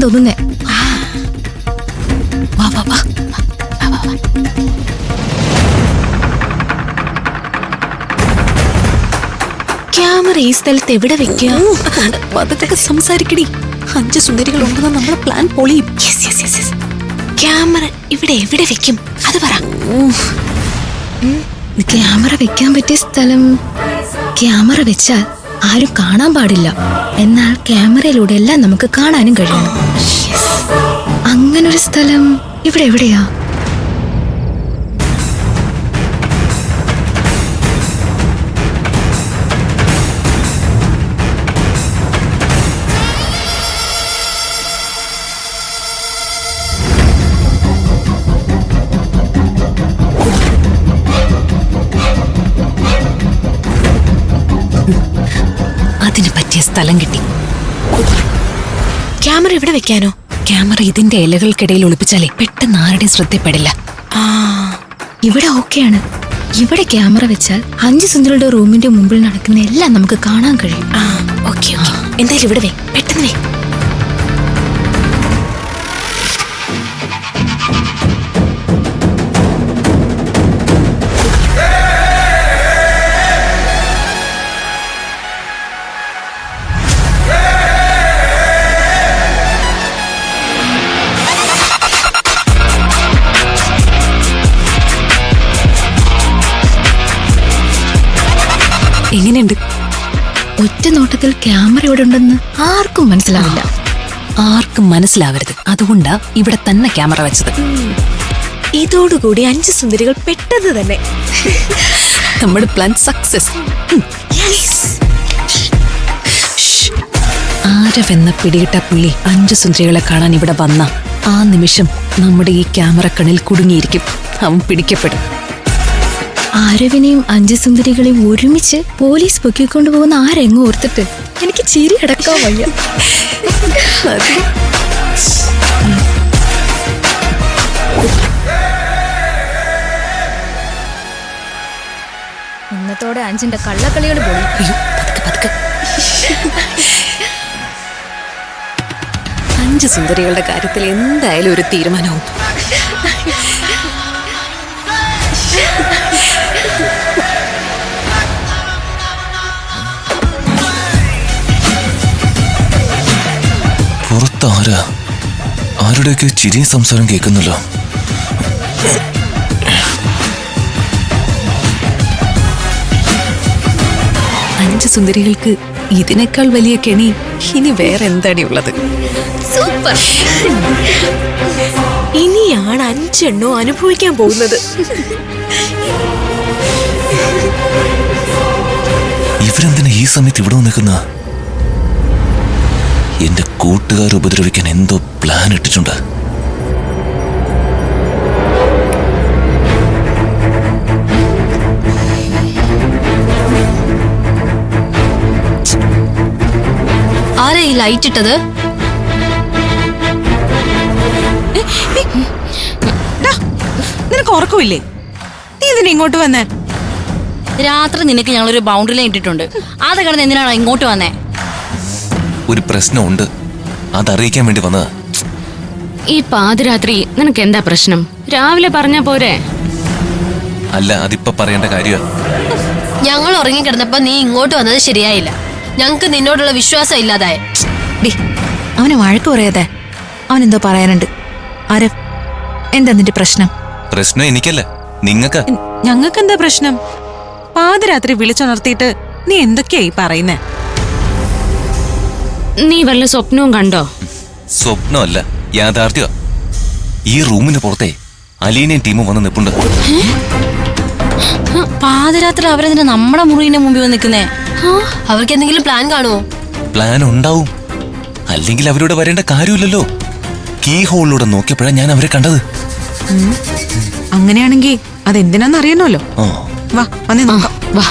തോന്നുന്നേ. വാ വാ വാ. ക്യാമറ ഈ സ്ഥലത്ത് എവിടെ വെക്കുക? അതൊക്കെ സംസാരിക്കടി. 5 സുന്ദരികൾ ഉണ്ടെന്ന് നമ്മളെ പ്ലാൻ പൊളിയും. ക്യാമറ ഇവിടെ എവിടെ വെക്കും അത് പറ. ക്യാമറ വെക്കാൻ പറ്റിയ സ്ഥലം. ക്യാമറ വെച്ചാൽ ആരും കാണാൻ പാടില്ല, എന്നാൽ ക്യാമറയിലൂടെ എല്ലാം നമുക്ക് കാണാനും കഴിയണം. അങ്ങനൊരു സ്ഥലം ഇവിടെ എവിടെയാ? അതിന് പറ്റിയ സ്ഥലം കിട്ടി. ക്യാമറ ഇവിടെ വെക്കാനോ? ക്യാമറ ഇതിന്റെ ഇലകൾക്കിടയിൽ ഒളിപ്പിച്ചാലേ പെട്ടെന്ന് ആരുടെയും ശ്രദ്ധപ്പെടില്ല. ഇവിടെ ഓക്കെയാണ്. ഇവിടെ ക്യാമറ വെച്ചാൽ 5 സുന്ദരികളുടെ റൂമിന്റെ മുമ്പിൽ നടക്കുന്ന എല്ലാം നമുക്ക് കാണാൻ കഴിയും. ഓക്കെ എന്തായാലും ഇവിടെ വേ, പെട്ടെന്ന് വേ. എങ്ങനെയുണ്ട്? ഒറ്റ നോട്ടത്തിൽ ക്യാമറ ഇവിടെ ഉണ്ടെന്ന് ആർക്കും മനസ്സിലാവില്ല. ആർക്കും മനസ്സിലാവരുത്, അതുകൊണ്ടാ ഇവിടെ തന്നെ ക്യാമറ വെച്ചത്. ഇതോടുകൂടി 5 സുന്ദരികൾ പെട്ടത് തന്നെ. നമ്മുടെ പ്ലാൻ സക്സസ്. ആരവെന്ന പിടികിട്ട പുള്ളി 5 സുന്ദരികളെ കാണാൻ ഇവിടെ വന്ന ആ നിമിഷം നമ്മുടെ ഈ ക്യാമറ കണ്ണിൽ കുടുങ്ങിയിരിക്കും. അവൻ പിടിക്കപ്പെടും. ആരവിനെയും 5 സുന്ദരികളെയും ഒരുമിച്ച് പോലീസ് പൊക്കിക്കൊണ്ടുപോകുന്ന ആരെങ്ങോ ഓർത്തിട്ട് എനിക്ക് ചിരി അടക്കാൻ വയ്യ. ഇന്നത്തോടെ 5ന്റെ കള്ളക്കളികൾ പോയി. പതുക്കെ 5 സുന്ദരികളുടെ കാര്യത്തിൽ എന്തായാലും ഒരു തീരുമാനവും. പുറത്താരാ? ആരുടെയൊക്കെ ചിരിയും സംസാരം കേൾക്കുന്നല്ലോ. അഞ്ച് സുന്ദരികൾക്ക് ഇതിനേക്കാൾ വലിയ കെണി ഇനി വേറെ എന്താടി ഉള്ളത്? സൂപ്പർ. ഇനിയാണ് 5 എണ്ണോ അനുഭവിക്കാൻ പോകുന്നത്. ഇവരെന്തിനാ ഈ സമയത്ത് ഇവിടെ നിൽക്കുന്ന? എന്റെ കൂട്ടുകാർ ഉപദ്രവിക്കാൻ എന്തോ പ്ലാൻ ഇട്ടിട്ടുണ്ട്. ആരാ ഈ ലൈറ്റ് ഇട്ടത്? നിനക്ക് ഉറക്കമില്ലേ? നീ ഇതിന് ഇങ്ങോട്ട് വന്നേ? രാത്രി നിനക്ക് ഞങ്ങളൊരു ബൗണ്ടറി ലൈൻ ഇട്ടിട്ടുണ്ട്. അത് കിടന്ന് എന്തിനാണോ ഇങ്ങോട്ട് വന്നേ? ഒരു പ്രശ്നമുണ്ട്, അതറിയിക്കാൻ വേണ്ടി വന്നതാ. ഈ പാതിരാത്രി നിനക്ക് എന്താ പ്രശ്നം? രാവിലെ പറഞ്ഞ പോരെ? അല്ല, അതിപ്പോ പറയേണ്ട കാര്യമാണ്. ഞങ്ങൾ ഉറങ്ങിക്കിടന്നപ്പോ നീ ഇങ്ങോട്ട് വന്നത് ശരിയായില്ല. ഞങ്ങക്ക് നിന്നോടുള്ള വിശ്വാസം ഇല്ലാതായ. അവന് വഴക്ക് പറയാതെ. അവൻ എന്തോ പറയാനുണ്ട്. ആരവ്, എന്താ നിന്റെ പ്രശ്നം? പ്രശ്നം എനിക്കല്ല, നിങ്ങൾക്കാ. ഞങ്ങൾക്ക് എന്താ പ്രശ്നം? പാതിരാത്രി വിളിച്ചുണർത്തിയിട്ട് നീ എന്തൊക്കെയായി പറയുന്നേ? നീ വല്ല സ്വപ്നവും കണ്ടോ? സ്വപ്നമല്ല, യാഥാർത്ഥ്യ. ഈ റൂമിന് പുറത്തെ അലീനയും ടീമും വന്ന് നിൽപ്പുണ്ട്. പാതിരാത്രി അവരെന്തിനാ നമ്മുടെ മുറിന്റെ മുമ്പിൽ വന്ന് നിൽക്കുന്നേ? അവർക്ക് എന്തെങ്കിലും പ്ലാൻ കാണുമോ? പ്ലാൻ ഉണ്ടാവും, അല്ലെങ്കിൽ അവരോട് വരേണ്ട കാര്യമില്ലല്ലോ. കീ ഹോളിലൂടെ നോക്കിയപ്പോഴാണ് ഞാൻ അവരെ കണ്ടത്. അങ്ങനെയാണെങ്കിൽ അതെന്തിനാന്ന് അറിയണമല്ലോ. വാ, വന്നേ നോക്കാം. വാ.